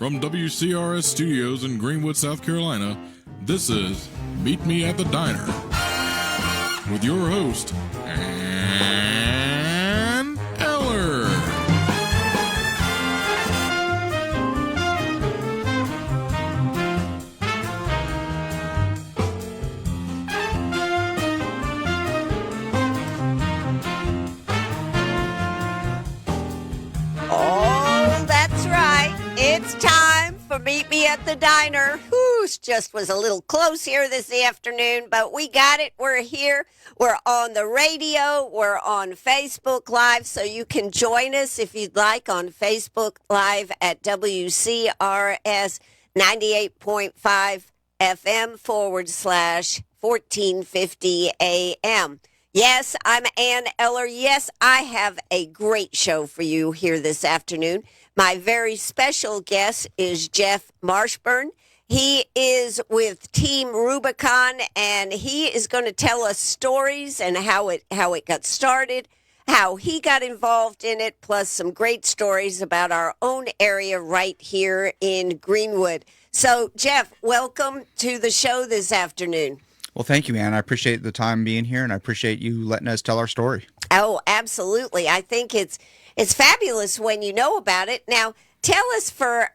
From WCRS Studios in Greenwood, South Carolina, this is Meet Me at the Diner with your host, Ann Eller. Oh, that's right. It's time for Meet Me at the Diner. Whew, just was a little close here this afternoon, but we got it. We're here. We're on the radio. We're on Facebook Live, so you can join us if you'd like on Facebook Live at WCRS 98.5 FM /1450 AM. Yes, I'm Ann Eller. Yes, I have a great show for you here this afternoon. My very special guest is Jeff Marshburn. He is with Team Rubicon, and he is going to tell us stories and how it got started, how he got involved in it, plus some great stories about our own area right here in Greenwood. So, Jeff, welcome to the show this afternoon. Well, thank you, Ann. I appreciate the time being here, and I appreciate you letting us tell our story. Oh, absolutely. I think it's fabulous when you know about it. Now, tell us for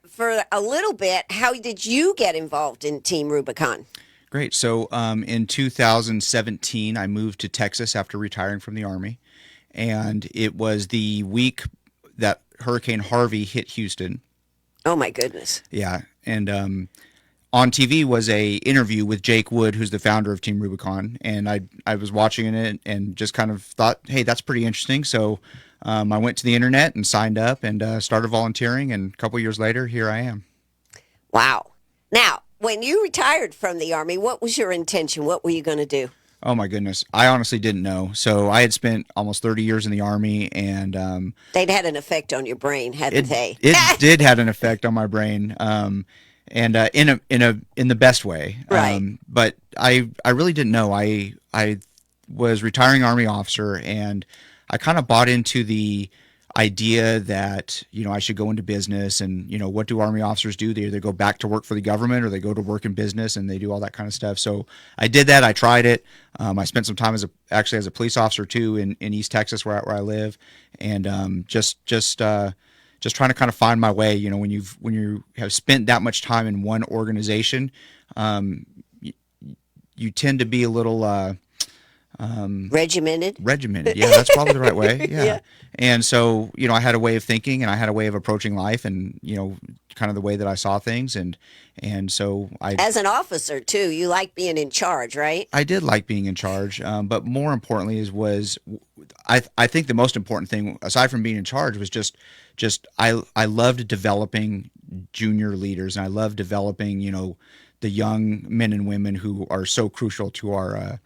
a little bit, how did you get involved in Team Rubicon? Great. So in 2017, I moved to Texas after retiring from the Army, and it was the week that Hurricane Harvey hit Houston. Oh, my goodness. Yeah, and on TV was a interview with Jake Wood, who's the founder of Team Rubicon, and I was watching it and just kind of thought, hey, that's pretty interesting. So I went to the internet and signed up and started volunteering, and a couple years later, here I am. Wow. Now, when you retired from the Army, what was your intention? What were you going to do? Oh, my goodness. I honestly didn't know. So I had spent almost 30 years in the Army, and they'd had an effect on your brain, hadn't they? It did have an effect on my brain. And in the best way, right? But I really didn't know. I was retiring Army officer, and I kind of bought into the idea that I should go into business, and what do Army officers do? They either go back to work for the government or they go to work in business, and they do all that kind of stuff. So I did that. I tried it. I spent some time as a police officer too in East Texas where I live, and just trying to kind of find my way. When you have spent that much time in one organization, you tend to be a little regimented. Yeah, that's probably the right way. Yeah. Yeah. And so, I had a way of thinking, and I had a way of approaching life, and kind of the way that I saw things, and so as an officer too, you like being in charge, right? I did like being in charge, but more importantly I think the most important thing, aside from being in charge, was just I loved developing junior leaders, and I loved developing the young men and women who are so crucial to our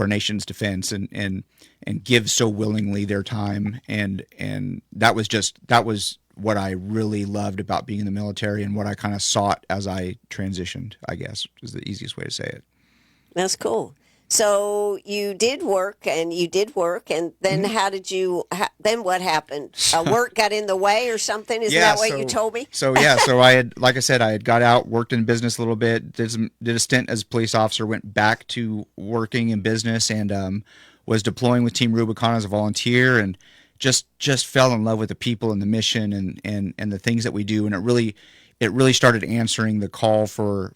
nation's defense, and give so willingly their time, and that was what I really loved about being in the military, and what I kind of sought as I transitioned, I guess, is the easiest way to say it. That's cool. So you did work, and then how did you? Then what happened? Work got in the way, or something? Isn't that what you told me? So I had, like I said, I had got out, worked in business a little bit, did a stint as a police officer, went back to working in business, and was deploying with Team Rubicon as a volunteer, and just fell in love with the people and the mission and the things that we do, and it really started answering the call for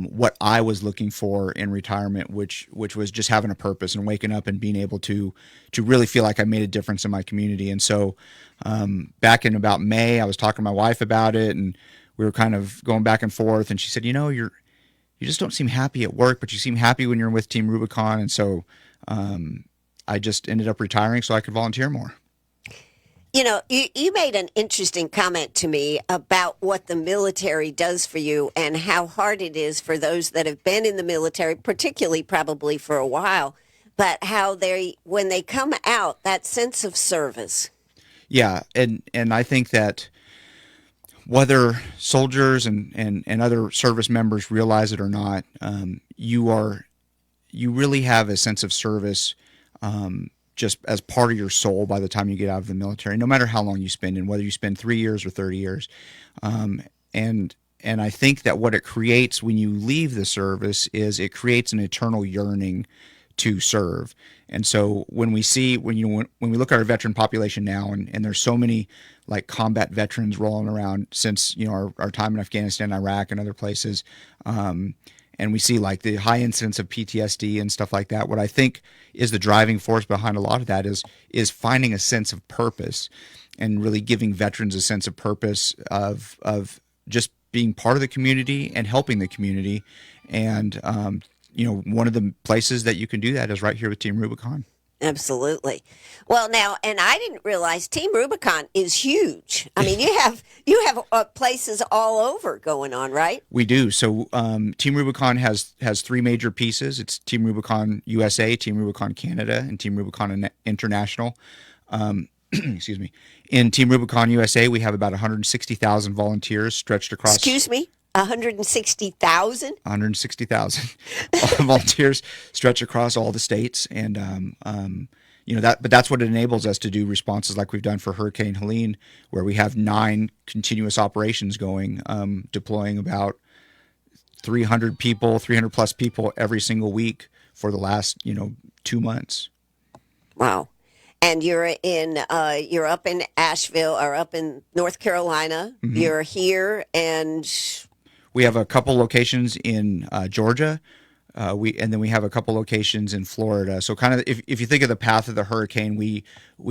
what I was looking for in retirement, which was just having a purpose and waking up and being able to really feel like I made a difference in my community. And so back in about May, I was talking to my wife about it, and we were kind of going back and forth, and she said, you just don't seem happy at work, but you seem happy when you're with Team Rubicon. And so I just ended up retiring so I could volunteer more. You made an interesting comment to me about what the military does for you and how hard it is for those that have been in the military, particularly probably for a while, but how when they come out, that sense of service. Yeah, and I think that whether soldiers and other service members realize it or not, you really have a sense of service just as part of your soul by the time you get out of the military, no matter how long you spend in, whether you spend 3 years or 30 years. And I think that what it creates when you leave the service is it creates an eternal yearning to serve. And so when we look at our veteran population now, and there's so many like combat veterans rolling around since, our time in Afghanistan, Iraq, and other places, and we see like the high incidence of PTSD and stuff like that. What I think is the driving force behind a lot of that is finding a sense of purpose, and really giving veterans a sense of purpose of just being part of the community and helping the community. And one of the places that you can do that is right here with Team Rubicon. Absolutely. Well, now, and I didn't realize Team Rubicon is huge. I mean, you have places all over going on, right? We do. So Team Rubicon has three major pieces. It's Team Rubicon USA, Team Rubicon Canada, and Team Rubicon International. Excuse me. In Team Rubicon USA, we have about 160,000 volunteers stretched across. Excuse me? 160,000? 160,000 volunteers stretch across all the states. And, but that's what it enables us to do responses like we've done for Hurricane Helene, where we have 9 continuous operations going, deploying about 300 plus people every single week for the last, 2 months. Wow. And you're up in Asheville, or up in North Carolina. Mm-hmm. You're here, and we have a couple locations in Georgia, and then we have a couple locations in Florida. So kind of if you think of the path of the hurricane, we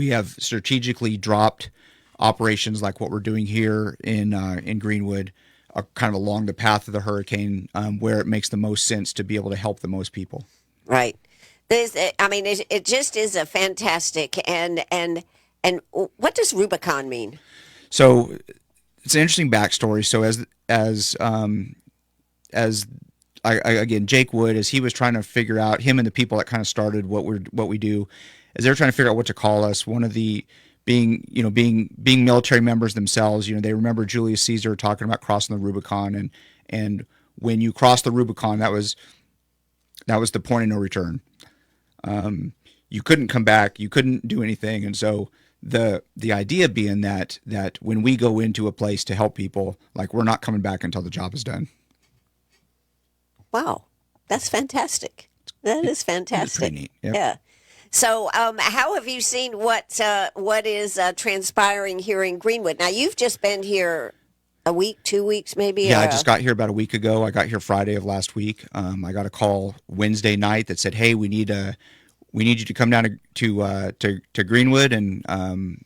have strategically dropped operations like what we're doing here in Greenwood, kind of along the path of the hurricane, where it makes the most sense to be able to help the most people. Right. It just is a fantastic, and what does Rubicon mean? So it's an interesting backstory. So again, Jake Wood, as he was trying to figure out, him and the people that kind of started what we do, as they're trying to figure out what to call us, one of the being military members themselves, they remember Julius Caesar talking about crossing the Rubicon, and when you cross the Rubicon, that was the point of no return. You couldn't come back, you couldn't do anything. And so the idea being that when we go into a place to help people, like, we're not coming back until the job is done. Wow. That's fantastic. That is fantastic. It's pretty neat. Yep. Yeah. So, how have you seen what is transpiring here in Greenwood? Now, you've just been here a week, 2 weeks, maybe? Yeah, I just got here about a week ago. I got here Friday of last week. I got a call Wednesday night that said, "Hey, we need you to come down to Greenwood," and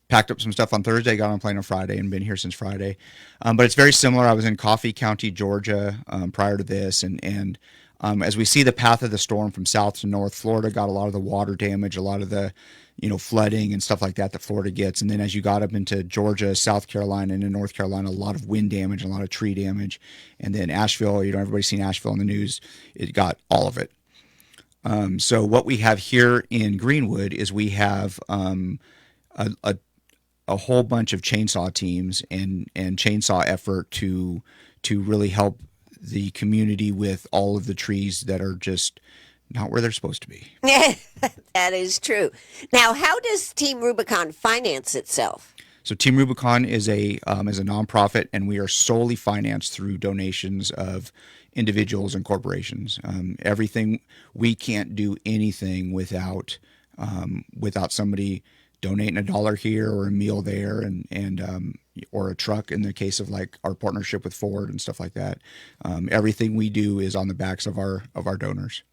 packed up some stuff on Thursday, got on a plane on Friday, and been here since Friday. But it's very similar. I was in Coffee County, Georgia, prior to this, and as we see the path of the storm from south to north, Florida got a lot of the water damage, a lot of the flooding and stuff like that Florida gets. And then as you got up into Georgia, South Carolina, and in North Carolina, a lot of wind damage, a lot of tree damage. And then Asheville, everybody's seen Asheville in the news. It got all of it. So what we have here in Greenwood is we have a whole bunch of chainsaw teams and chainsaw effort to really help the community with all of the trees that are just not where they're supposed to be. That is true. Now, how does Team Rubicon finance itself? So Team Rubicon is a nonprofit, and we are solely financed through donations of individuals and corporations. Everything, we can't do anything without somebody donating $1 here or a meal there, and or a truck in the case of like our partnership with Ford and stuff like that. Everything we do is on the backs of our donors.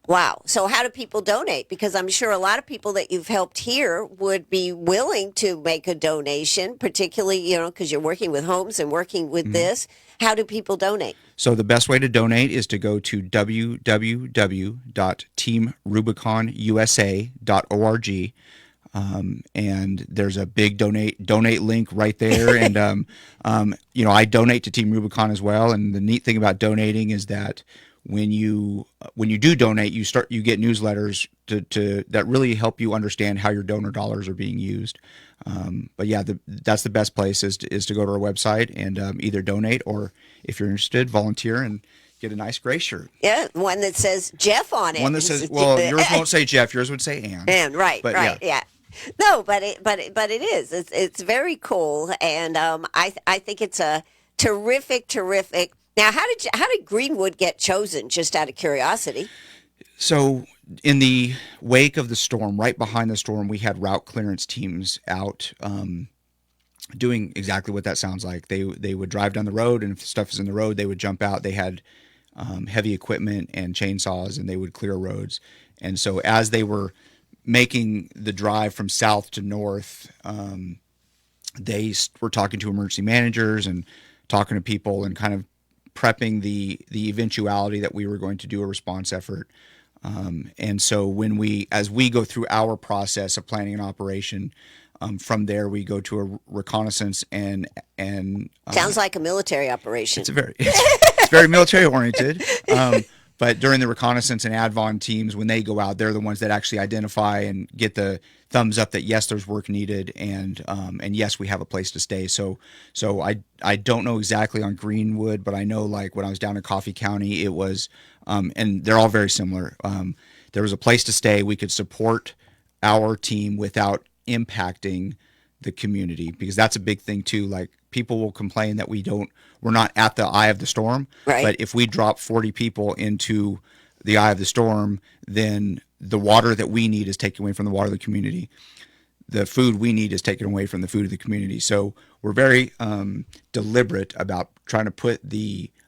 Wow. So how do people donate? Because I'm sure a lot of people that you've helped here would be willing to make a donation, particularly, because you're working with homes and working with this. How do people donate? So the best way to donate is to go to www.teamrubiconusa.org. And there's a big donate link right there. And, I donate to Team Rubicon as well. And the neat thing about donating is that when you do donate, you get newsletters that really help you understand how your donor dollars are being used. But yeah, that's the best place is to go to our website and either donate, or if you're interested, volunteer and get a nice gray shirt. Yeah, one that says Jeff on it. One that says, well, yours won't say Jeff, yours would say Ann. Ann, right, But right, yeah. No, but it is. It's very cool, and I think it's a terrific. Now, how did Greenwood get chosen? Just out of curiosity. So in the wake of the storm, right behind the storm, we had route clearance teams out doing exactly what that sounds like. They would drive down the road, and if stuff is in the road, they would jump out. They had heavy equipment and chainsaws, and they would clear roads. And so as they were making the drive from south to north, they were talking to emergency managers and talking to people and kind of prepping the eventuality that we were going to do a response effort. And so as we go through our process of planning an operation, from there we go to a reconnaissance and Sounds like a military operation. It's very military oriented. But during the reconnaissance and advon teams, when they go out, they're the ones that actually identify and get the thumbs up that yes, there's work needed, and yes, we have a place to stay. So I don't know exactly on Greenwood, but I know like when I was down in Coffee County, it was, and they're all very similar. There was a place to stay. We could support our team without impacting the community, because that's a big thing too. Like people will complain that we're not at the eye of the storm, right. But if we drop 40 people into the eye of the storm, then the water that we need is taken away from the water of the community. The food we need is taken away from the food of the community. So we're very deliberate about trying to put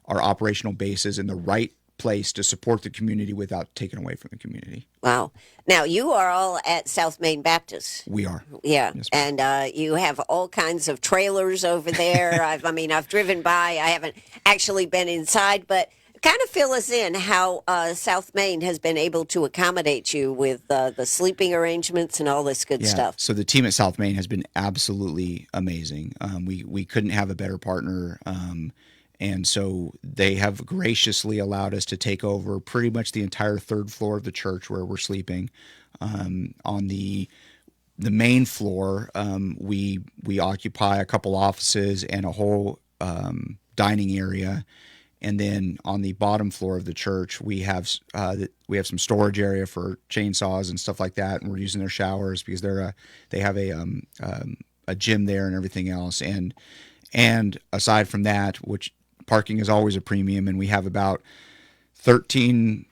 our operational bases in the right place to support the community without taking away from the community. Wow. Now, you are all at South Main Baptist. We are. Yeah. Yes, and you have all kinds of trailers over there. I've driven by. I haven't actually been inside, but kind of fill us in how South Main has been able to accommodate you with the sleeping arrangements and all this good stuff. So the team at South Main has been absolutely amazing. We couldn't have a better partner. And so they have graciously allowed us to take over pretty much the entire third floor of the church where we're sleeping. On the main floor, we occupy a couple offices and a whole dining area. And then on the bottom floor of the church, we have some storage area for chainsaws and stuff like that, and we're using their showers because they have a gym there and everything else. And aside from that, which parking is always a premium, and we have about 13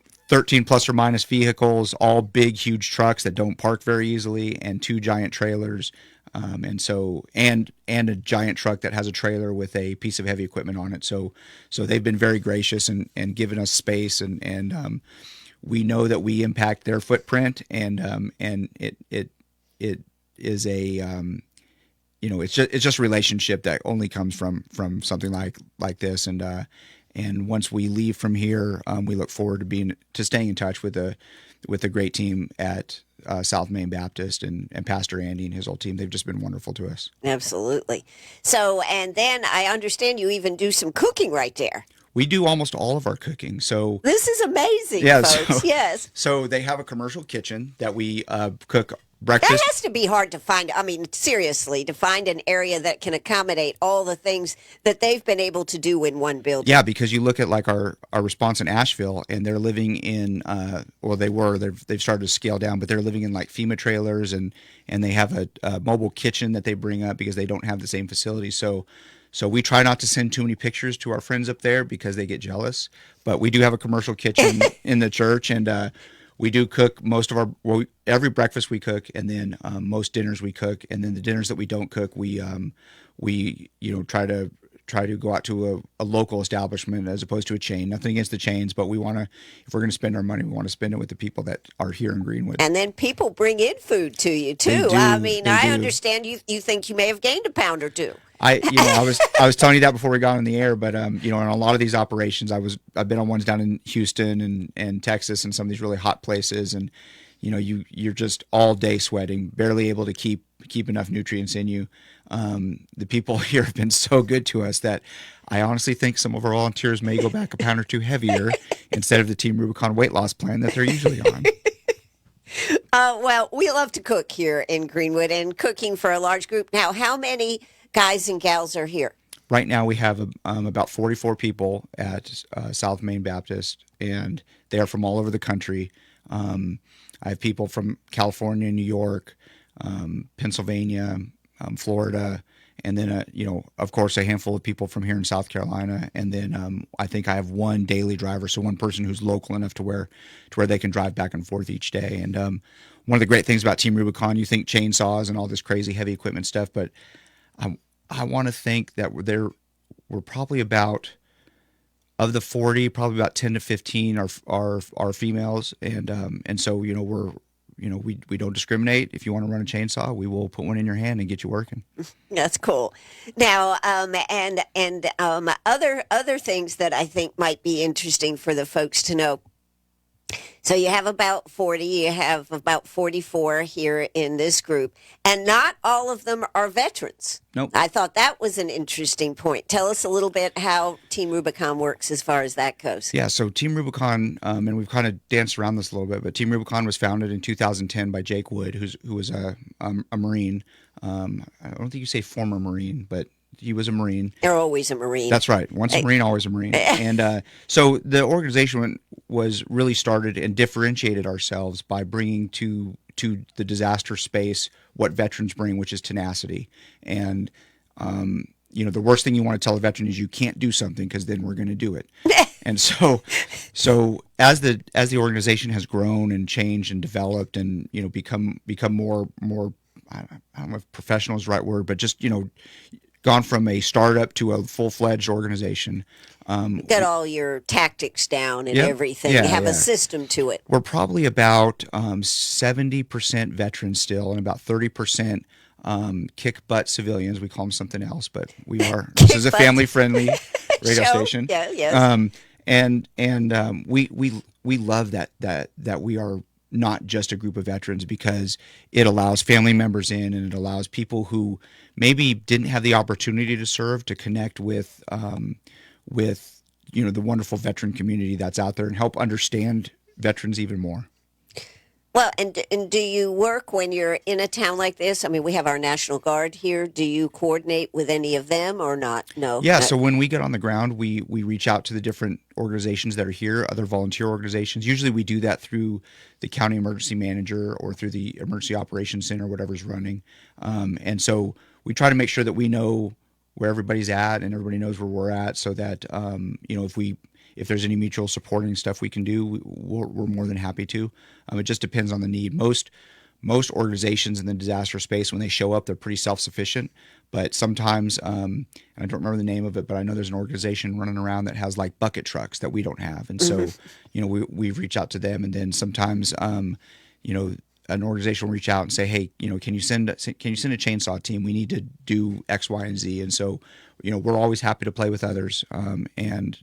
plus or minus vehicles, all big, huge trucks that don't park very easily, and 2 giant trailers. And a giant truck that has a trailer with a piece of heavy equipment on it. So they've been very gracious and given us space, and we know that we impact their footprint, and it is a it's just a relationship that only comes from something like this, and once we leave from here, we look forward to staying in touch with a great team at South Main Baptist and Pastor Andy and his whole team. They've just been wonderful to us. Absolutely. So, and then I understand you even do some cooking right there. We do almost all of our cooking. So this is amazing, folks. Yes. So they have a commercial kitchen that we cook breakfast. That has to be hard to find. I mean, seriously, to find an area that can accommodate all the things that they've been able to do in one building. Yeah, because you look at like our response in Asheville, and they're living in they've started to scale down, but they're living in like FEMA trailers, and they have a mobile kitchen that they bring up because they don't have the same facilities. So we try not to send too many pictures to our friends up there because they get jealous. But we do have a commercial kitchen in the church, and we do cook every breakfast we cook, and then most dinners we cook, and then the dinners that we don't cook, we try to go out to a local establishment as opposed to a chain. Nothing against the chains, but if we're going to spend our money, we want to spend it with the people that are here in Greenwood. And then people bring in food to you too. I mean, I understand you think you may have gained a pound or two. I was telling you that before we got on the air, but in a lot of these operations, I've been on ones down in Houston and Texas and some of these really hot places, and you're just all day sweating, barely able to keep enough nutrients in you. The people here have been so good to us that I honestly think some of our volunteers may go back a pound or two heavier instead of the Team Rubicon weight loss plan that they're usually on. Well, we love to cook here in Greenwood, and cooking for a large group. Now, how many guys and gals are here? right now we have about 44 people at South Main Baptist, and they are from all over the country. I have people from California, New York, Pennsylvania, Florida, and then of course, a handful of people from here in South Carolina, and then I think I have one daily driver, so one person who's local enough to where they can drive back and forth each day. And one of the great things about Team Rubicon, you think chainsaws and all this crazy heavy equipment stuff, but I want to think that we're probably about, of the 40, probably about 10 to 15 are females, and so we don't discriminate. If you want to run a chainsaw, we will put one in your hand and get you working. That's cool. Now, and other things that I think might be interesting for the folks to know. So you have about 40, you have about 44 here in this group, and not all of them are veterans. Nope. I thought that was an interesting point. Tell us a little bit how Team Rubicon works as far as that goes. Yeah, so Team Rubicon, and we've kind of danced around this a little bit, but Team Rubicon was founded in 2010 by Jake Wood, who was a Marine. I don't think you say former Marine, but he was a Marine. They're always a Marine. That's right. Once a Marine, always a Marine. And so the organization was really started and differentiated ourselves by bringing to the disaster space what veterans bring, which is tenacity. And the worst thing you want to tell a veteran is you can't do something, because then we're going to do it. And so as the organization has grown and changed and developed and become more I don't know if professional is the right word, but just gone from a startup to a full-fledged organization. Got all your tactics down and Yep. everything. Yeah, you have yeah. a system to it. We're probably about 70% veterans still, and about 30% kick butt civilians. We call them something else, but we are. This is a family-friendly radio Show. station. Yeah, yes. We love that we are not just a group of veterans, because it allows family members in, and it allows people who maybe didn't have the opportunity to serve to connect with the wonderful veteran community that's out there and help understand veterans even more. Well, and do you work when you're in a town like this? I mean, we have our National Guard here. Do you coordinate with any of them or not? No. Yeah, so when we get on the ground, we reach out to the different organizations that are here, other volunteer organizations. Usually we do that through the county emergency manager or through the emergency operations center, whatever's running. And so we try to make sure that we know where everybody's at and everybody knows where we're at, so that if there's any mutual supporting stuff we can do, we're more than happy to. It just depends on the need. Most organizations in the disaster space, when they show up, they're pretty self-sufficient. But sometimes, and I don't remember the name of it, but I know there's an organization running around that has like bucket trucks that we don't have. And so, we reach out to them. And then sometimes, an organization will reach out and say, hey, can you send a chainsaw team? We need to do X, Y, and Z. And so, we're always happy to play with others. And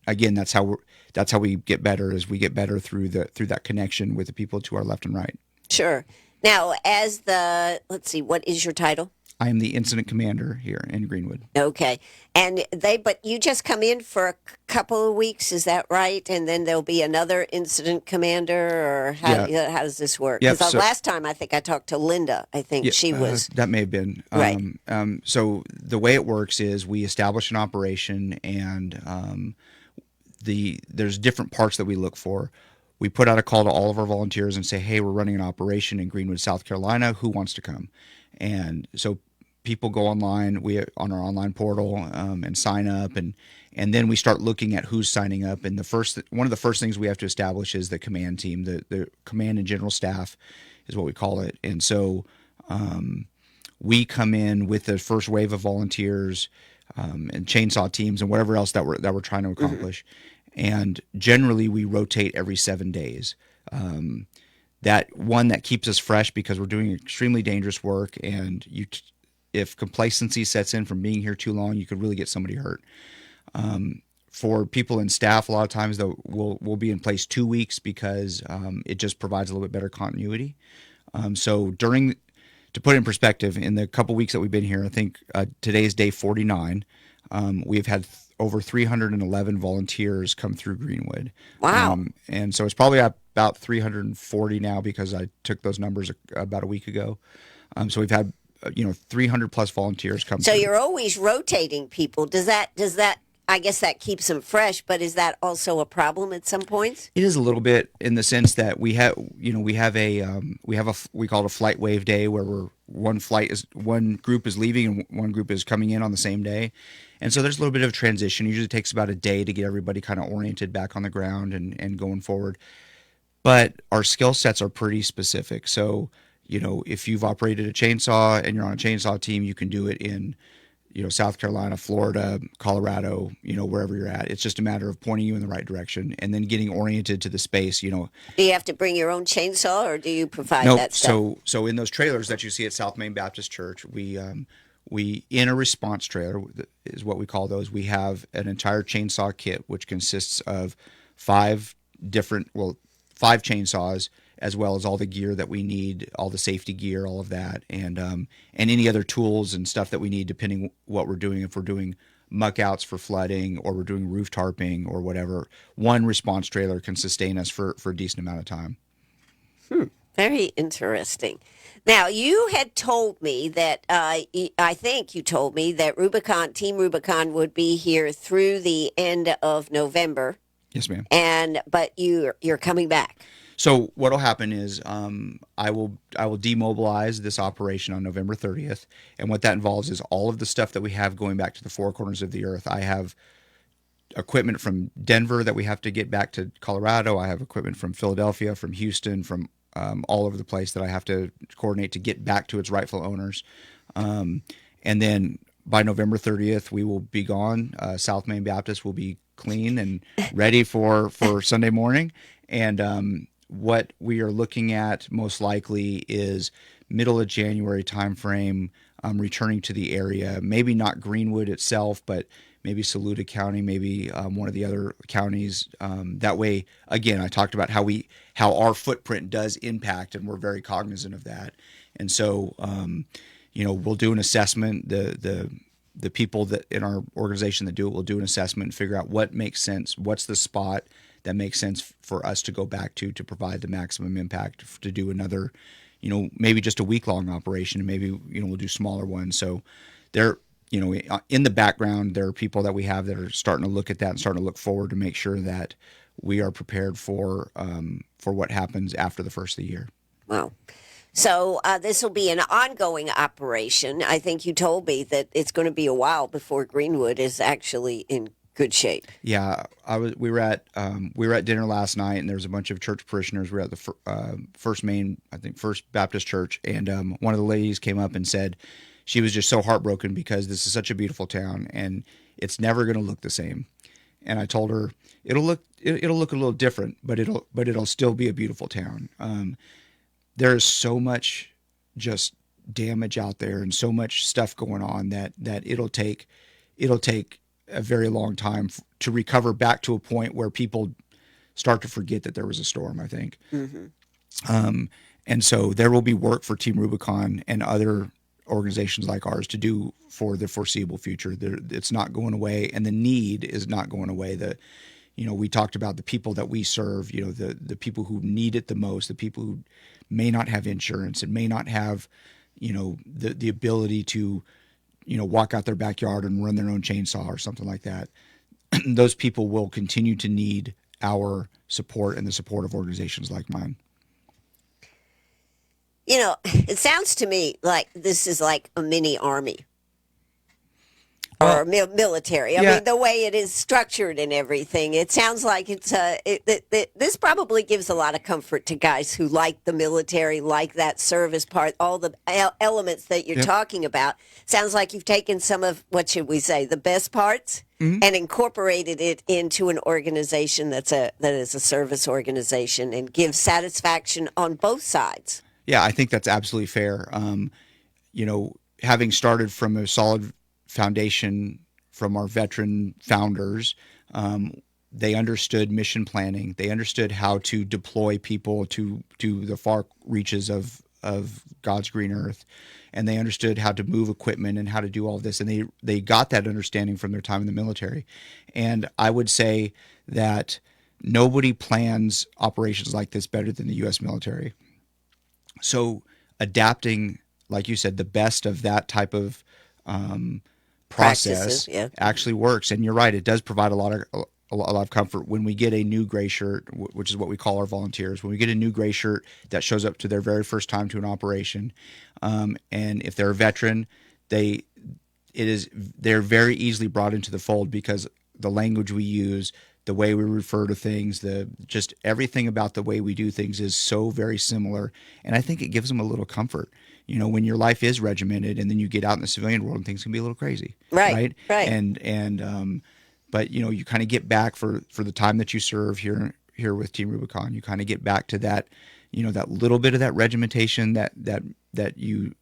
again, that's how we get better, is we get better through that connection with the people to our left and right. Sure. Now, let's see, what is your title? I am the incident commander here in Greenwood. Okay. And but you just come in for a couple of weeks, is that right? And then there'll be another incident commander, or how does this work? Yep, Because last time I think I talked to Linda. I think she was. That may have been. Right. So the way it works is we establish an operation, and there's different parts that we look for. We put out a call to all of our volunteers and say, hey, we're running an operation in Greenwood, South Carolina. Who wants to come? And so people go online, on our online portal, and sign up, and then we start looking at who's signing up. And one of the first things we have to establish is the command team. The command and general staff is what we call it. And so we come in with the first wave of volunteers, and chainsaw teams and whatever else that we're trying to accomplish. And generally we rotate every 7 days. That keeps us fresh, because we're doing extremely dangerous work, and if complacency sets in from being here too long, you could really get somebody hurt. For people in staff, a lot of times we'll be in place 2 weeks, because it just provides a little bit better continuity. So to put it in perspective, in the couple weeks that we've been here, I think today is day 49. We've had over 311 volunteers come through Greenwood. Wow. And so it's probably about 340 now, because I took those numbers about a week ago. So we've had 300 plus volunteers come So through. you're always rotating people. Does that? I guess that keeps them fresh, but is that also a problem at some points? It is a little bit in the sense that we have we call it a flight wave day, where one group is leaving and one group is coming in on the same day. And so there's a little bit of transition. Usually it takes about a day to get everybody kind of oriented back on the ground and going forward. But our skill sets are pretty specific. So, if you've operated a chainsaw and you're on a chainsaw team, you can do it in, South Carolina, Florida, Colorado, wherever you're at. It's just a matter of pointing you in the right direction and then getting oriented to the space, Do you have to bring your own chainsaw, or do you provide No, that stuff? so in those trailers that you see at South Main Baptist Church, we in a response trailer is what we call those. We have an entire chainsaw kit, which consists of five chainsaws, as well as all the gear that we need, all the safety gear, all of that, and any other tools and stuff that we need, depending what we're doing. If we're doing muck outs for flooding, or we're doing roof tarping, or whatever, one response trailer can sustain us for a decent amount of time. Very interesting. Now, you had told me that I think you told me that Team Rubicon would be here through the end of November. Yes, ma'am. But you're coming back. So what'll happen is I will demobilize this operation on November 30th, and what that involves is all of the stuff that we have going back to the four corners of the earth. I have equipment from Denver that we have to get back to Colorado. I have equipment from Philadelphia, from Houston, from all over the place that I have to coordinate to get back to its rightful owners. And then by November 30th, we will be gone. South Main Baptist will be clean and ready for Sunday morning. And what we are looking at most likely is middle of January timeframe, returning to the area. Maybe not Greenwood itself, but maybe Saluda County, maybe one of the other counties. That way, again, I talked about how our footprint does impact, and we're very cognizant of that. And so, we'll do an assessment. The people that in our organization that do it will do an assessment and figure out what makes sense. What's the spot that makes sense for us to go back to provide the maximum impact, to do another, maybe just a week-long operation, and maybe, we'll do smaller ones. So there, in the background, there are people that we have that are starting to look at that and starting to look forward to make sure that we are prepared for what happens after the first of the year. Wow. So this will be an ongoing operation. I think you told me that it's going to be a while before Greenwood is actually in good shape. Yeah, we were at dinner last night, and there was a bunch of church parishioners. We were at the First Baptist Church, and one of the ladies came up and said she was just so heartbroken because this is such a beautiful town, and it's never going to look the same. And I told her it'll look a little different, but it'll still be a beautiful town. There is so much just damage out there and so much stuff going on that it'll take a very long time to recover back to a point where people start to forget that there was a storm, I think. Mm-hmm. And so there will be work for Team Rubicon and other organizations like ours to do for the foreseeable future. It's not going away, and the need is not going away. We talked about the people that we serve, the people who need it the most, the people who may not have insurance and may not have, the ability to, walk out their backyard and run their own chainsaw or something like that. Those people will continue to need our support and the support of organizations like mine. It sounds to me like this is like a mini army. Or military. I mean, the way it is structured and everything, it sounds like it's this probably gives a lot of comfort to guys who like the military, like that service part, all the elements that you're talking about. Sounds like you've taken some of, what should we say, the best parts, and incorporated it into an organization that is a service organization and gives satisfaction on both sides. Yeah, I think that's absolutely fair. Having started from a solid foundation from our veteran founders, they understood mission planning. They understood how to deploy people to the far reaches of God's green earth, and they understood how to move equipment and how to do all of this. And they got that understanding from their time in the military. And I would say that nobody plans operations like this better than the U.S. military. So adapting like you said, the best of that type of process actually works. And you're right, it does provide a lot of comfort when we get a new gray shirt, which is what we call our volunteers. When we get a new gray shirt that shows up to their very first time to an operation, and if they're a veteran, they're very easily brought into the fold because the language we use, the way we refer to things, just everything about the way we do things is so very similar. And I think it gives them a little comfort. When your life is regimented and then you get out in the civilian world and things can be a little crazy. Right. But you kind of get back for the time that you serve here with Team Rubicon. You kind of get back to that, that little bit of that regimentation that you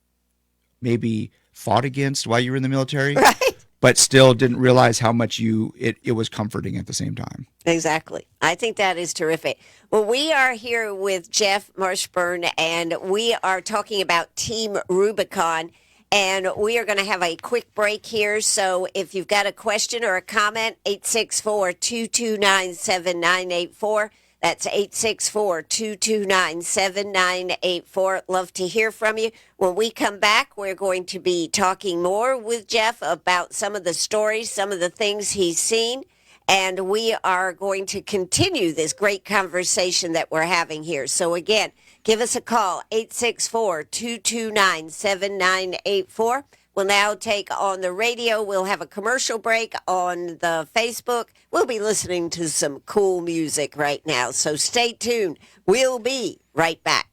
maybe fought against while you were in the military, right, but still didn't realize how much it was comforting at the same time. Exactly. I think that is terrific. Well, we are here with Jeff Marshburn, and we are talking about Team Rubicon. And we are going to have a quick break here. So if you've got a question or a comment, 864-229-7984. That's 864-229-7984. Love to hear from you. When we come back, we're going to be talking more with Jeff about some of the stories, some of the things he's seen. And we are going to continue this great conversation that we're having here. So again, give us a call, 864-229-7984. We'll now take on the radio. We'll have a commercial break on the Facebook. We'll be listening to some cool music right now. So stay tuned. We'll be right back.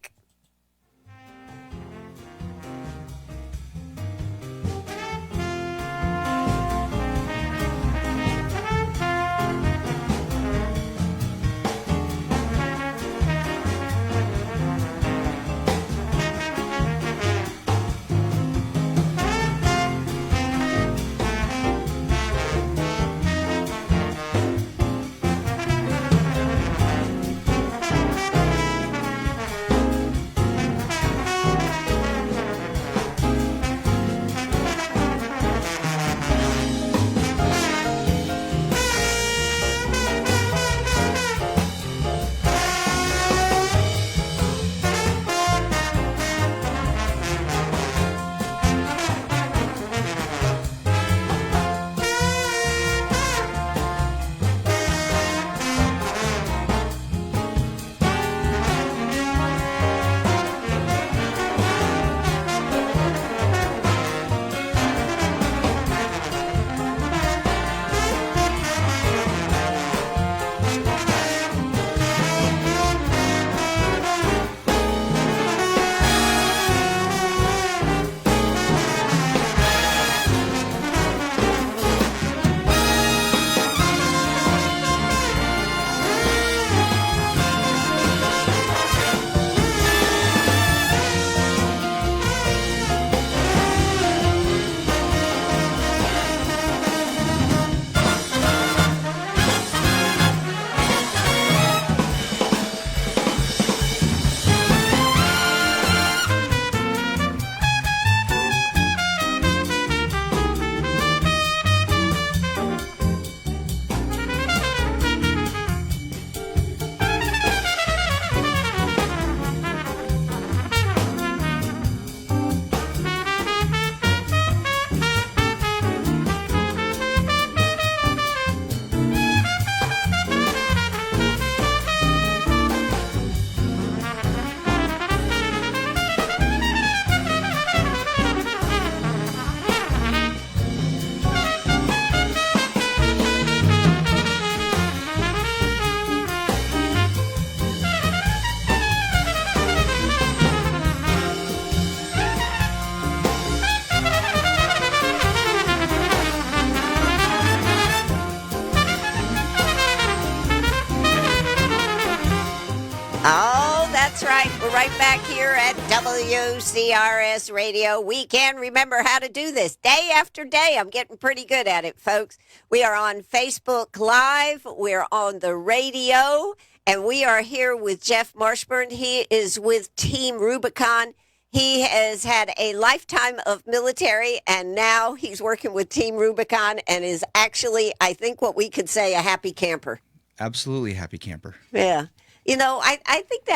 Oh, that's right. We're right back here at WCRS Radio. We can remember how to do this day after day. I'm getting pretty good at it, folks. We are on Facebook Live. We're on the radio. And we are here with Jeff Marshburn. He is with Team Rubicon. He has had a lifetime of military, and now he's working with Team Rubicon and is actually, I think what we could say, a happy camper. Absolutely happy camper. Yeah. You know, I think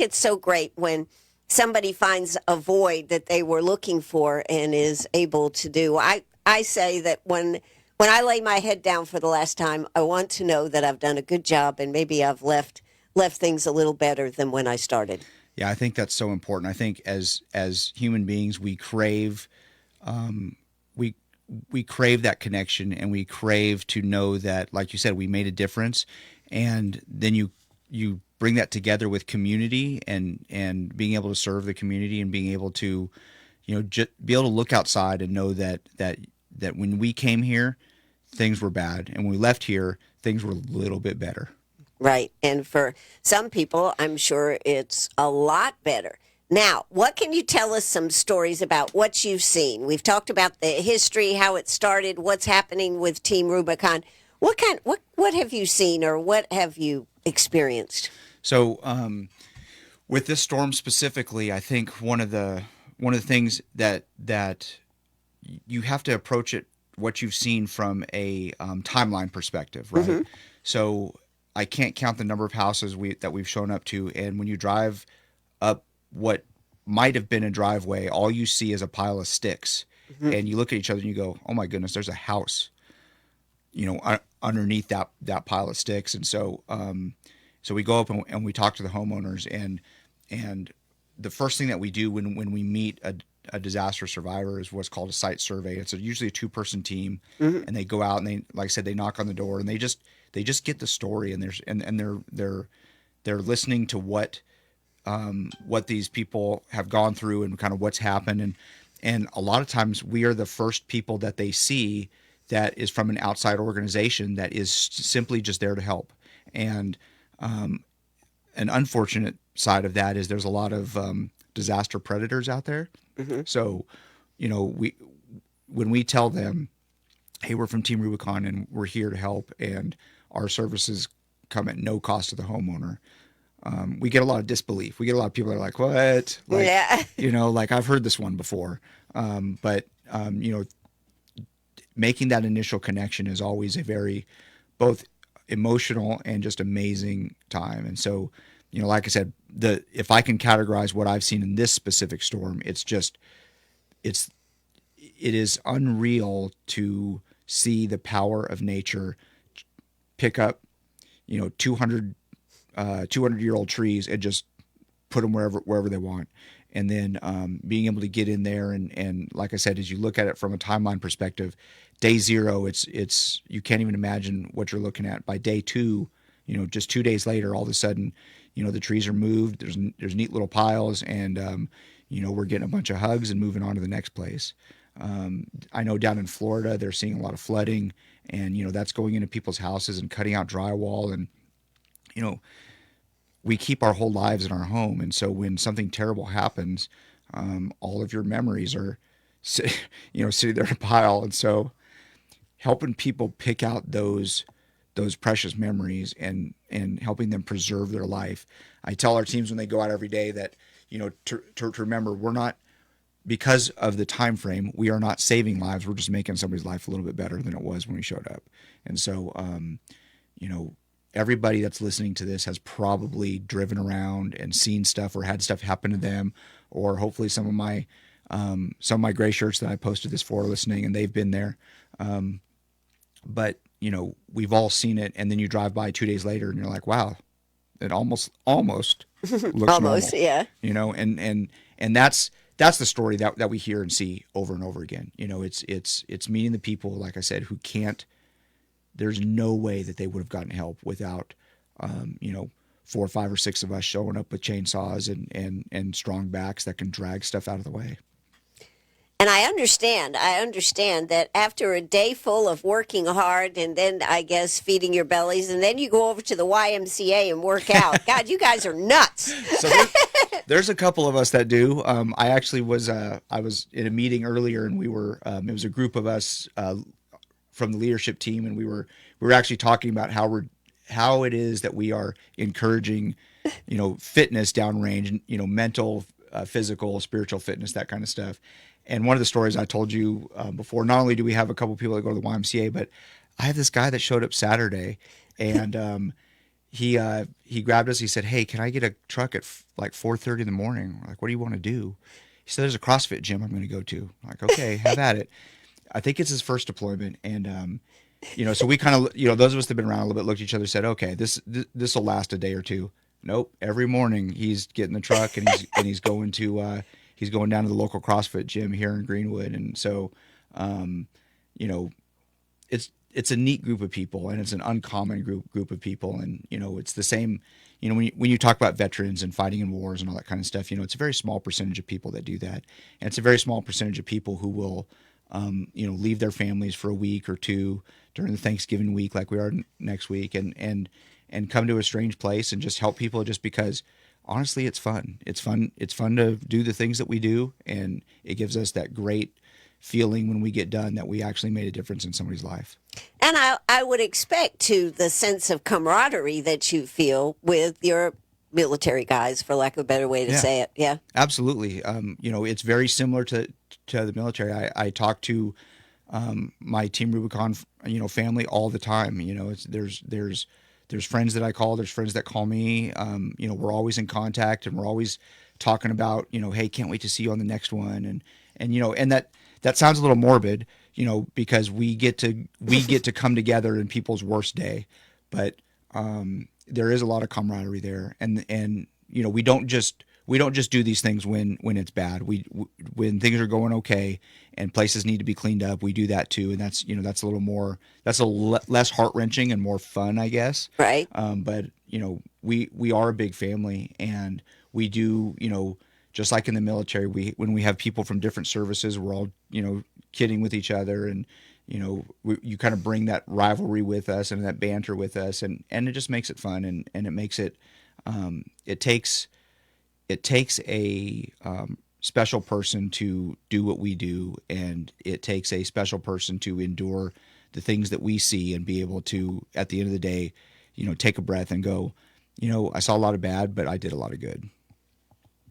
it's so great when somebody finds a void that they were looking for and is able to do. I say that when I lay my head down for the last time, I want to know that I've done a good job and maybe I've left things a little better than when I started. Yeah, I think that's so important. I think as human beings, we crave we crave that connection, and we crave to know that, like you said, we made a difference. And then you bring that together with community and being able to serve the community, and being able to, be able to look outside and know that when we came here, things were bad, and when we left here, things were a little bit better. Right. And for some people, I'm sure it's a lot better. Now, what can you tell us some stories about what you've seen? We've talked about the history, how it started, what's happening with Team Rubicon. What have you seen, or what have you experienced? So, with this storm specifically, I think one of the things that you have to approach it, what you've seen from a timeline perspective, right? Mm-hmm. So I can't count the number of houses that we've shown up to, and when you drive up what might have been a driveway, all you see is a pile of sticks. Mm-hmm. And you look at each other and you go, "Oh my goodness, there's a house, underneath that pile of sticks." And so we go up and we talk to the homeowners, and the first thing that we do when we meet a disaster survivor is what's called a site survey. It's usually a 2-person team, mm-hmm. and they go out and they, like I said, they knock on the door, and they just get the story, and they're listening to what these people have gone through and kind of what's happened, and a lot of times we are the first people that they see that is from an outside organization that is simply just there to help. And an unfortunate side of that is there's a lot of disaster predators out there. Mm-hmm. So, when we tell them, "Hey, we're from Team Rubicon and we're here to help, and our services come at no cost to the homeowner," we get a lot of disbelief. We get a lot of people that are like, "What?" Like, yeah. Like, I've heard this one before. But making that initial connection is always a very both emotional and just amazing time. And so, like I said, if I can categorize what I've seen in this specific storm, it is unreal to see the power of nature pick up, 200-year-old trees and just put them wherever they want. And then being able to get in there and like I said, as you look at it from a timeline perspective, day 0, it's you can't even imagine what you're looking at. By day 2, just 2 days later, all of a sudden, the trees are moved. There's neat little piles, and we're getting a bunch of hugs and moving on to the next place. I know down in Florida, they're seeing a lot of flooding, and that's going into people's houses and cutting out drywall, and we keep our whole lives in our home. And so when something terrible happens, all of your memories are, sitting there in a pile. And so helping people pick out those precious memories and helping them preserve their life. I tell our teams when they go out every day that, to remember, we're not, because of the time frame, we are not saving lives. We're just making somebody's life a little bit better than it was when we showed up. And so, everybody that's listening to this has probably driven around and seen stuff or had stuff happen to them, or hopefully some of my gray shirts that I posted this for are listening and they've been there. But we've all seen it, and then you drive by 2 days later and you're like, wow, it almost looks almost normal. Yeah. And that's the story that we hear and see over and over again. It's meeting the people, like I said, who can't. There's no way that they would have gotten help without, 4 or 5 or 6 of us showing up with chainsaws and strong backs that can drag stuff out of the way. And I understand that after a day full of working hard, and then I guess feeding your bellies, and then you go over to the YMCA and work out. God, you guys are nuts. So there's a couple of us that do. I actually was in a meeting earlier, and we were it was a group of us from the leadership team, and we were actually talking about how it is that we are encouraging, fitness downrange, mental, physical, spiritual fitness, that kind of stuff. And one of the stories I told you before, not only do we have a couple people that go to the YMCA, but I have this guy that showed up Saturday, and he grabbed us. He said, "Hey, can I get a truck at like 4:30 in the morning?" We're like, "What do you want to do?" He said, "There's a CrossFit gym I'm going to go to." I'm like, "Okay, have at it." I think it's his first deployment, and so we kind of, those of us that have been around a little bit looked at each other and said, "Okay, this will last a day or two." Nope. Every morning he's getting the truck and he's going down to the local CrossFit gym here in Greenwood, and so, it's a neat group of people, and it's an uncommon group of people, and it's the same. When you talk about veterans and fighting in wars and all that kind of stuff, it's a very small percentage of people that do that, and it's a very small percentage of people who will, leave their families for a week or two during the Thanksgiving week, like we are next week, and come to a strange place and just help people, just because honestly it's fun. It's fun to do the things that we do, and it gives us that great feeling when we get done that we actually made a difference in somebody's life. And I would expect, too, the sense of camaraderie that you feel with your military guys, for lack of a better way to say it. Yeah, absolutely. It's very similar to the military. I talk to my Team Rubicon family all the time. There's friends that I call, there's friends that call me. We're always in contact, and we're always talking about, hey, can't wait to see you on the next one. And that sounds a little morbid, because we get to come together in people's worst day, but there is a lot of camaraderie there, and we don't just do these things when it's bad. When things are going okay and places need to be cleaned up, we do that too, and that's a little less heart-wrenching and more fun, I guess. Right. But we are a big family, and we do, just like in the military, when we have people from different services, we're all kidding with each other, and you kind of bring that rivalry with us and that banter with us, and it just makes it fun, and it makes it it takes a special person to do what we do, and it takes a special person to endure the things that we see and be able to, at the end of the day, take a breath and go, I saw a lot of bad, but I did a lot of good.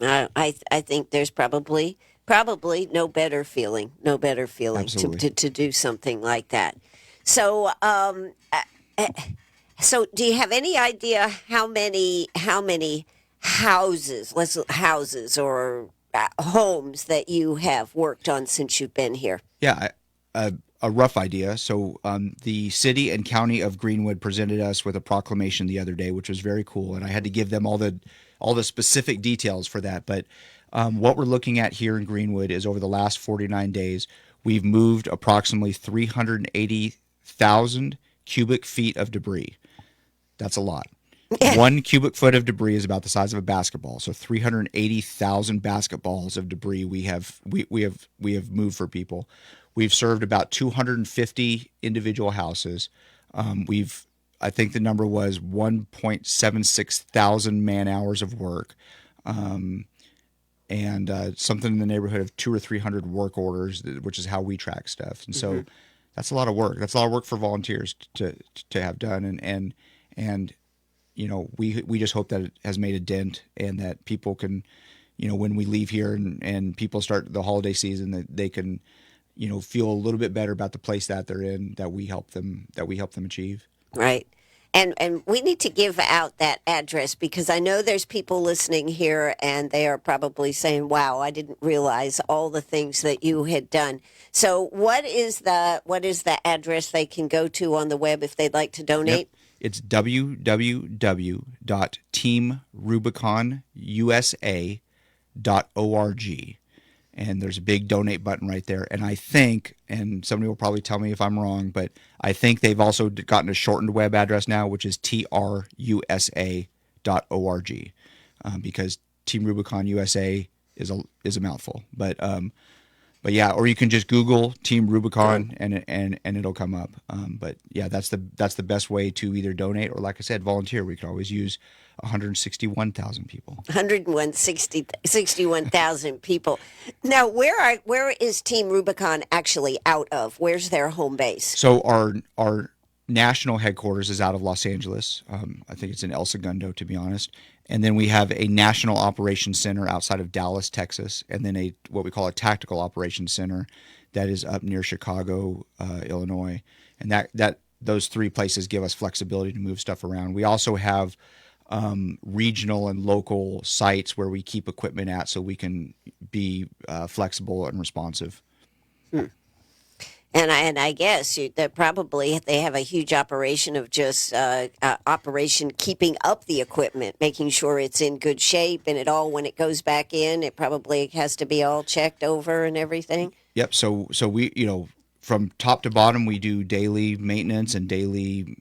I think there's probably no better feeling to do something like that. So so do you have any idea how many houses or homes that you have worked on since you've been here? Yeah, a rough idea. So the city and county of Greenwood presented us with a proclamation the other day, which was very cool, and I had to give them all the specific details for that. But what we're looking at here in Greenwood is, over the last 49 days, we've moved approximately 380,000 cubic feet of debris. That's a lot. 1 cubic foot of debris is about the size of a basketball. So 380,000 basketballs of debris we have moved for people. We've served about 250 individual houses. I think the number was 1.76 thousand man hours of work, and something in the neighborhood of 200 or 300 work orders, which is how we track stuff. And so that's a lot of work. That's a lot of work for volunteers to have done. And we just hope that it has made a dent, and that people can, when we leave here and people start the holiday season, that they can, feel a little bit better about the place that they're in, that we help them achieve. Right. And we need to give out that address, because I know there's people listening here, and they are probably saying, wow, I didn't realize all the things that you had done. So what is the address they can go to on the web if they'd like to donate? Yep. It's www.teamrubiconusa.org. And there's a big donate button right there. And I think, and somebody will probably tell me if I'm wrong, but I think they've also gotten a shortened web address now, which is trusa.org, because Team Rubicon USA is a mouthful. But yeah, or you can just Google Team Rubicon and it'll come up. But yeah, that's the best way to either donate or, like I said, volunteer. We can always use 161,000 people. 161,000 people. Now, where is Team Rubicon actually out of? Where's their home base? So our national headquarters is out of Los Angeles. I think it's in El Segundo, to be honest. And then we have a national operations center outside of Dallas, Texas, and then what we call a tactical operations center that is up near Chicago, Illinois. And those three places give us flexibility to move stuff around. We also have regional and local sites where we keep equipment at, so we can be flexible and responsive. And I guess that probably they have a huge operation of just operation keeping up the equipment, making sure it's in good shape, and when it goes back in, it probably has to be all checked over and everything. Yep. So we, from top to bottom, we do daily maintenance and daily,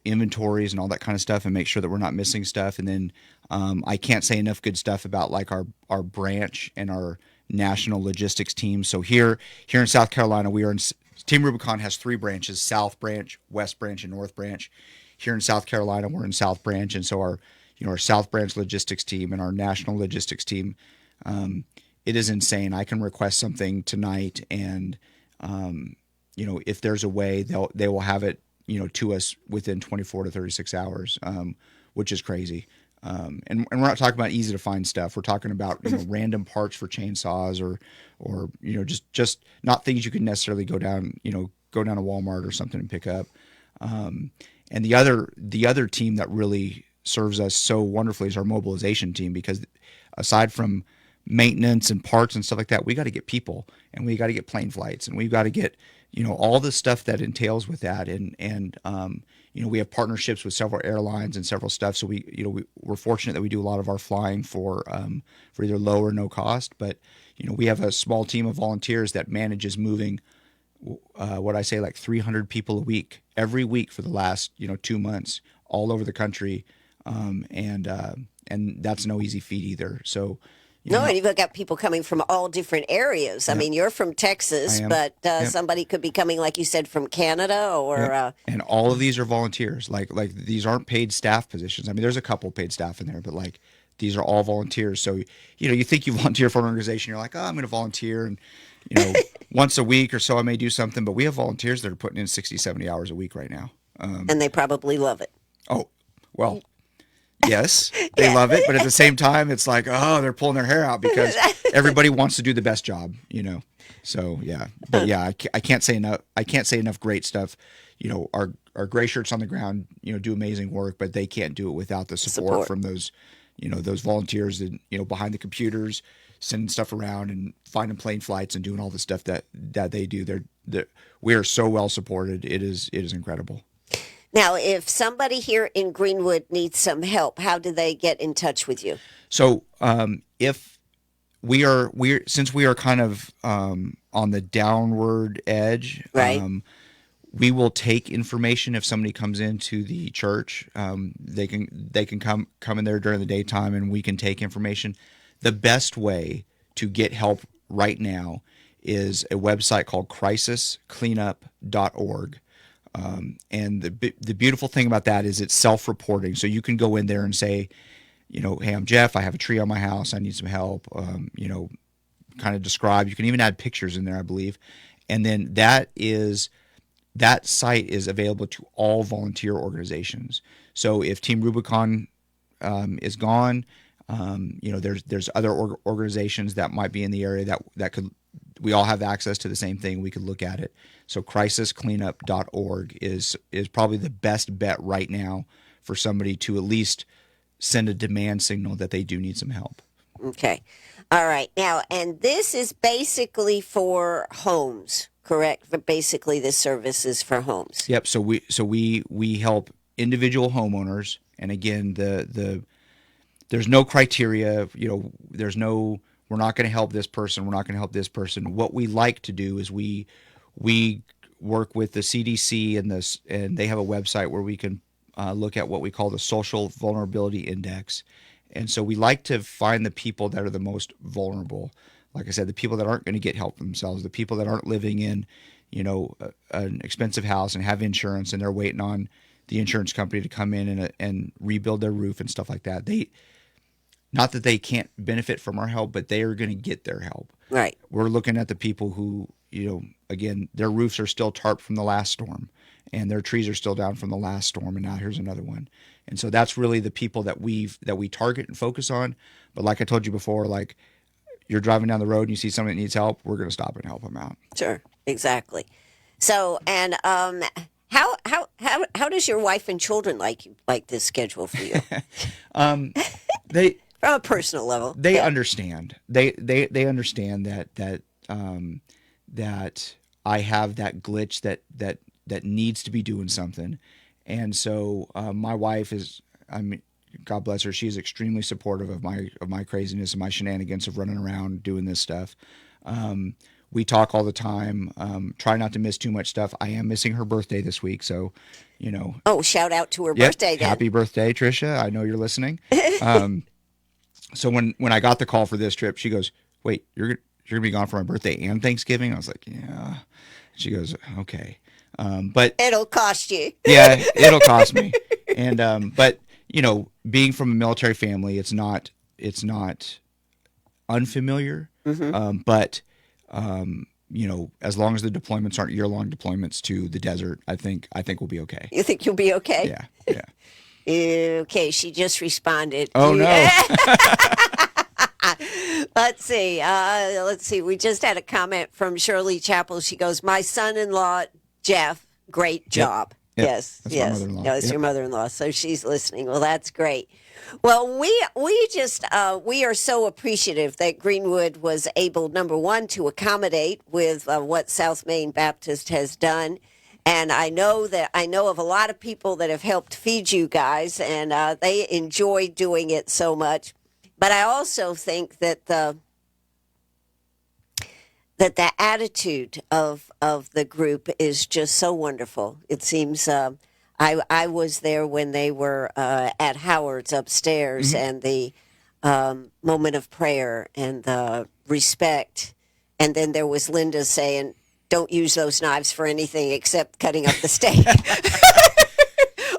inventories and all that kind of stuff, and make sure that we're not missing stuff. And then I can't say enough good stuff about like our branch and our national logistics team. So here in South Carolina, we are in Team Rubicon has 3 branches: South Branch, West Branch, and North Branch. Here in South Carolina, we're in South Branch, and so our South Branch logistics team and our national logistics team, it is insane. I can request something tonight, and if there's a way, they will have it to us within 24 to 36 hours, which is crazy. And we're not talking about easy to find stuff. We're talking about random parts for chainsaws or just not things you could necessarily go down to Walmart or something and pick up. And the other team that really serves us so wonderfully is our mobilization team, because aside from maintenance and parts and stuff like that, we got to get people, and we got to get plane flights, and we've got to get all the stuff that entails with that. And we have partnerships with several airlines and several stuff. So we're fortunate that we do a lot of our flying for either low or no cost. But we have a small team of volunteers that manages moving what I say like 300 people a week, every week for the last 2 months, all over the country, and that's no easy feat either. So. And you've got people coming from all different areas. I mean, you're from Texas, but somebody could be coming, like you said, from Canada or. And all of these are volunteers. Like these aren't paid staff positions. I mean, there's a couple paid staff in there, but like these are all volunteers. So you think you volunteer for an organization, you're like, oh, I'm going to volunteer, and once a week or so I may do something. But we have volunteers that are putting in 60, 70 hours a week right now, and they probably love it. Oh, well. Yes, they love it, but at the same time, it's like, oh, they're pulling their hair out because everybody wants to do the best job, So but I can't say enough. I can't say enough great stuff. Our gray shirts on the ground, do amazing work, but they can't do it without the support from those, those volunteers and behind the computers, sending stuff around and finding plane flights and doing all the stuff that they do. We are so well supported. It is incredible. Now, if somebody here in Greenwood needs some help, how do they get in touch with you? So, if since we are kind of on the downward edge, right? We will take information if somebody comes into the church. They can come in there during the daytime, and we can take information. The best way to get help right now is a website called crisiscleanup.org. And the beautiful thing about that is it's self-reporting. So you can go in there and say, hey, I'm Jeff. I have a tree on my house. I need some help. Kind of describe. You can even add pictures in there, I believe. And then that site is available to all volunteer organizations. So if Team Rubicon is gone, there's other organizations that might be in the area that could. We all have access to the same thing. We could look at it. So crisiscleanup.org is probably the best bet right now for somebody to at least send a demand signal that they do need some help. Okay. All right. Now, and this is basically for homes, correct? But basically this service is for homes. Yep. So we help individual homeowners. And again, there's no criteria, we're not going to help this person. We're not going to help this person. What we like to do is we work with the CDC and they have a website where we can look at what we call the Social Vulnerability Index. And so we like to find the people that are the most vulnerable. Like I said, the people that aren't going to get help for themselves, the people that aren't living in, an expensive house and have insurance, and they're waiting on the insurance company to come in and rebuild their roof and stuff like that. Not that they can't benefit from our help, but they are going to get their help. Right. We're looking at the people who, again, their roofs are still tarped from the last storm, and their trees are still down from the last storm, and now here's another one. And so that's really the people that we target and focus on. But like I told you before, like you're driving down the road and you see somebody that needs help, we're going to stop and help them out. Sure, exactly. So, and how how does your wife and children like this schedule for you? They From a personal level, they understand. They understand that I have that glitch that needs to be doing something, and so my wife is. I mean, God bless her. She's extremely supportive of my craziness and my shenanigans of running around doing this stuff. We talk all the time. Try not to miss too much stuff. I am missing her birthday this week, so Oh, shout out to her yep, birthday then. happy birthday, Tricia. I know you're listening. So when I got the call for this trip, she goes, "Wait, you're gonna be gone for my birthday and Thanksgiving?" I was like, "Yeah." She goes, "Okay," but It'll cost you. yeah, it'll cost me. And but being from a military family, it's not unfamiliar. But as long as the deployments aren't year-long deployments to the desert, I think we'll be okay. You think you'll be okay? Yeah. Okay, she just responded. Oh no. Let's see. We just had a comment from Shirley Chappell. She goes, "My son-in-law, Jeff, great job." Yep. Yes, That's my yes. mother-in-law. No, it's Yep. your mother-in-law, so she's listening. Well, that's great. Well, we are so appreciative that Greenwood was able, number one, to accommodate with what South Main Baptist has done. And I know of a lot of people that have helped feed you guys, and they enjoy doing it so much. But I also think that the attitude of the group is just so wonderful. It seems I was there when they were at Howard's upstairs, and the moment of prayer and the respect, and then there was Linda saying, "Don't use those knives for anything except cutting up the steak."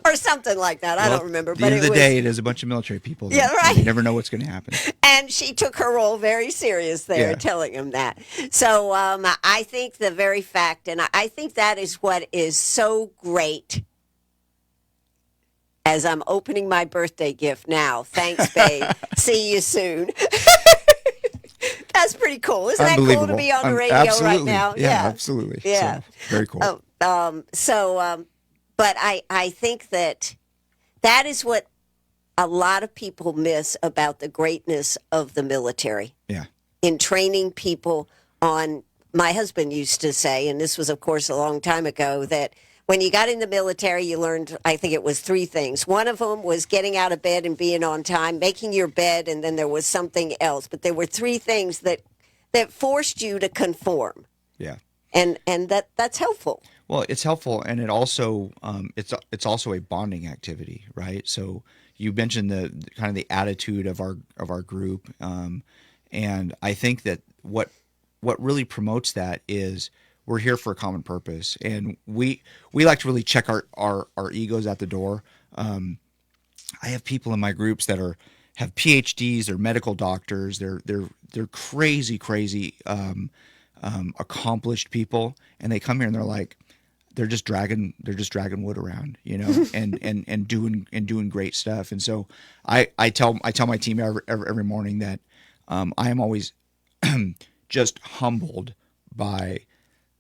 Or something like that. I don't remember. At the end of the day, it is a bunch of military people. Yeah, right. You never know what's going to happen. And she took her role very serious there, Yeah. telling him that. So I think the very fact, and I think that is what is so great. As I'm opening my birthday gift now. Thanks, babe. See you soon. That's pretty cool. Isn't that cool to be on the radio right now? Yeah, absolutely. Yeah. So, very cool. But I think that is what a lot of people miss about the greatness of the military. Yeah. In training people on, my husband used to say, and this was, of course, a long time ago, that when you got in the military, you learned, I think it was 3 things. One of them was getting out of bed and being on time, making your bed, and then there was something else. But there were 3 things that forced you to conform. Yeah. And that's helpful. Well, it's helpful, and it also it's also a bonding activity, right? So you mentioned the kind of the attitude of our group, and I think that what really promotes that is we're here for a common purpose, and we like to really check our egos at the door. I have people in my groups that have PhDs, they're medical doctors, they're crazy accomplished people, and they come here and they're like, they're just dragging wood around, and doing great stuff. And so I tell my team every morning that I am always just humbled by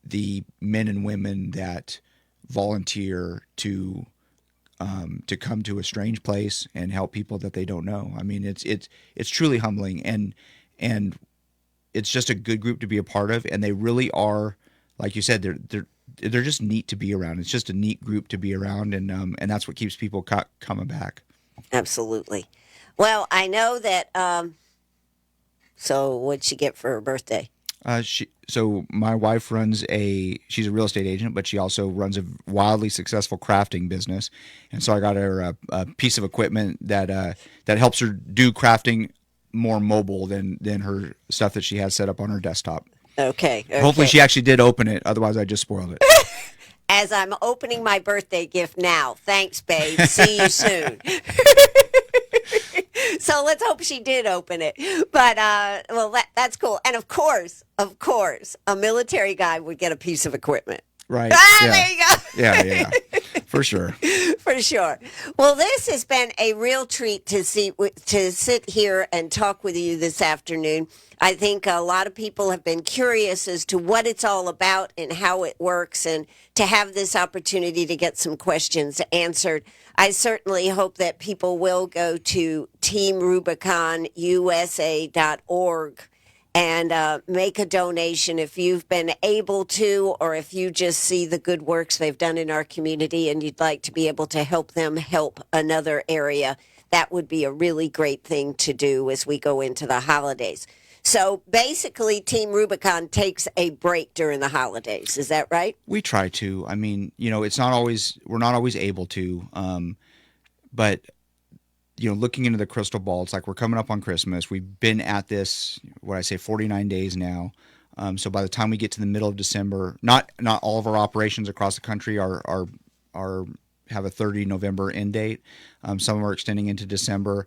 the men and women that volunteer to come to a strange place and help people that they don't know. I mean, it's truly humbling, and it's just a good group to be a part of, and they really are, like you said, they're just neat to be around. It's just a neat group to be around, and that's what keeps people coming back. Absolutely. Well, I know that. So, what'd she get for her birthday? So my wife she's a real estate agent, but she also runs a wildly successful crafting business, and so I got her a piece of equipment that helps her do crafting more mobile than her stuff that she has set up on her desktop. Okay. Hopefully she actually did open it. Otherwise, I just spoiled it. As I'm opening my birthday gift now. Thanks, babe. See you soon. So let's hope she did open it. But, that's cool. And of course, a military guy would get a piece of equipment. Right. Ah, Yeah. there you go. Yeah. For sure. For sure. Well, this has been a real treat to sit here and talk with you this afternoon. I think a lot of people have been curious as to what it's all about and how it works, and to have this opportunity to get some questions answered. I certainly hope that people will go to teamrubiconusa.org and make a donation if you've been able to, or if you just see the good works they've done in our community and you'd like to be able to help them help another area. That would be a really great thing to do as we go into the holidays. So basically, Team Rubicon takes a break during the holidays. Is that right? We try to. I mean, it's not always, we're not always able to, but looking into the crystal ball, it's like we're coming up on Christmas. We've been at this, 49 days now. So by the time we get to the middle of December, not all of our operations across the country are have a 30 November end date. Some are extending into December.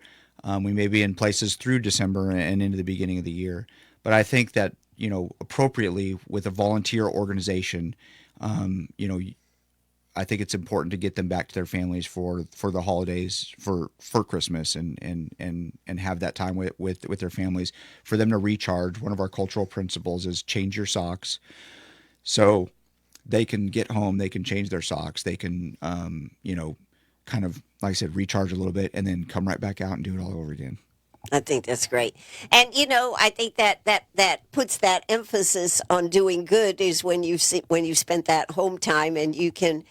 We may be in places through December and into the beginning of the year. But I think that, appropriately with a volunteer organization, I think it's important to get them back to their families for the holidays, for Christmas, and have that time with their families, for them to recharge. One of our cultural principles is change your socks. So they can get home, they can change their socks, they can, kind of, like I said, recharge a little bit, and then come right back out and do it all over again. I think that's great. And, I think that puts that emphasis on doing good is when you've spent that home time, and you can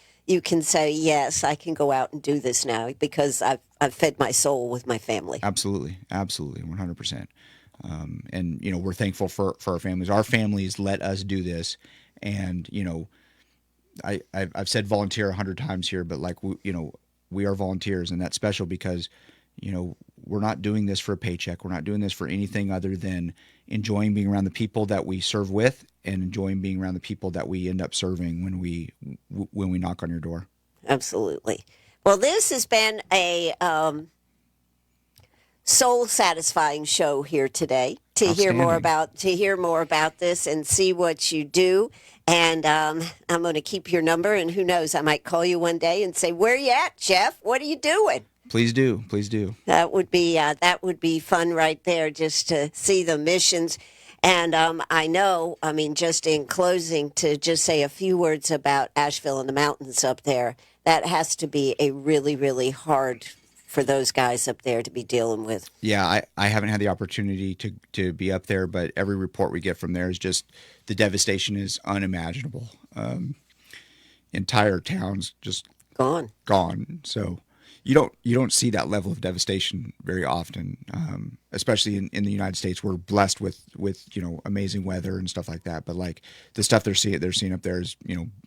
say, yes, I can go out and do this now because I've fed my soul with my family. Absolutely. 100%. And, we're thankful for our families. Our families let us do this. And, I've said volunteer 100 times here, but we are volunteers, and that's special because, we're not doing this for a paycheck. We're not doing this for anything other than enjoying being around the people that we serve with, and enjoying being around the people that we end up serving when we knock on your door. Absolutely. Well, this has been a soul-satisfying show here today. To hear more about this and see what you do. And I'm going to keep your number, and who knows, I might call you one day and say, "Where you at, Jeff? What are you doing?" Please do. That would be fun right there, just to see the missions. And just in closing, to just say a few words about Asheville and the mountains up there. That has to be a really, really hard for those guys up there to be dealing with. Yeah, I haven't had the opportunity to be up there, but every report we get from there is just the devastation is unimaginable. Entire towns just gone. So you don't see that level of devastation very often, especially in the United States. We're blessed with amazing weather and stuff like that, but like the stuff they're seeing up there is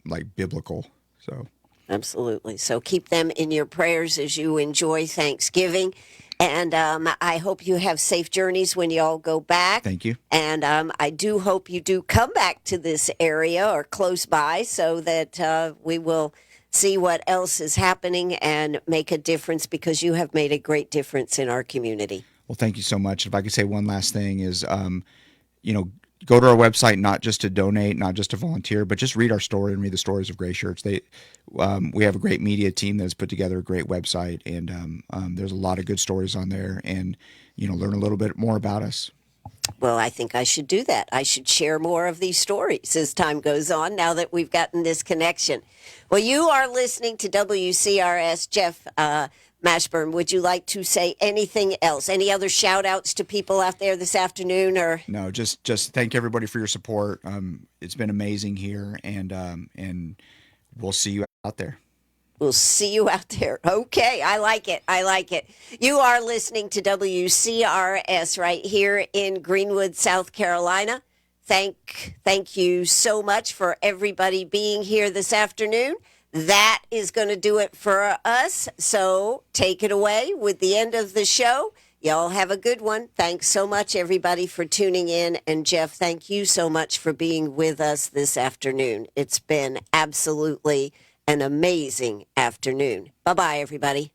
like biblical. So absolutely. So keep them in your prayers as you enjoy Thanksgiving. And I hope you have safe journeys when you all go back. Thank you. And I do hope you do come back to this area or close by, so that we will see what else is happening and make a difference, because you have made a great difference in our community. Well, thank you so much. If I could say one last thing is, go to our website, not just to donate, not just to volunteer, but just read our story and read the stories of Gray Shirts. We have a great media team that's put together a great website, and there's a lot of good stories on there, and learn a little bit more about us. Well, I think I should do that. I should share more of these stories as time goes on, now that we've gotten this connection. Well, you are listening to WCRS. Jeff Marshburn, would you like to say anything else? Any other shout-outs to people out there this afternoon? Or no, just thank everybody for your support. It's been amazing here, and we'll see you out there. We'll see you out there. Okay, I like it. You are listening to WCRS right here in Greenwood, South Carolina. Thank you so much for everybody being here this afternoon. That is going to do it for us. So take it away with the end of the show. Y'all have a good one. Thanks so much, everybody, for tuning in. And Jeff, thank you so much for being with us this afternoon. It's been absolutely an amazing afternoon. Bye-bye, everybody.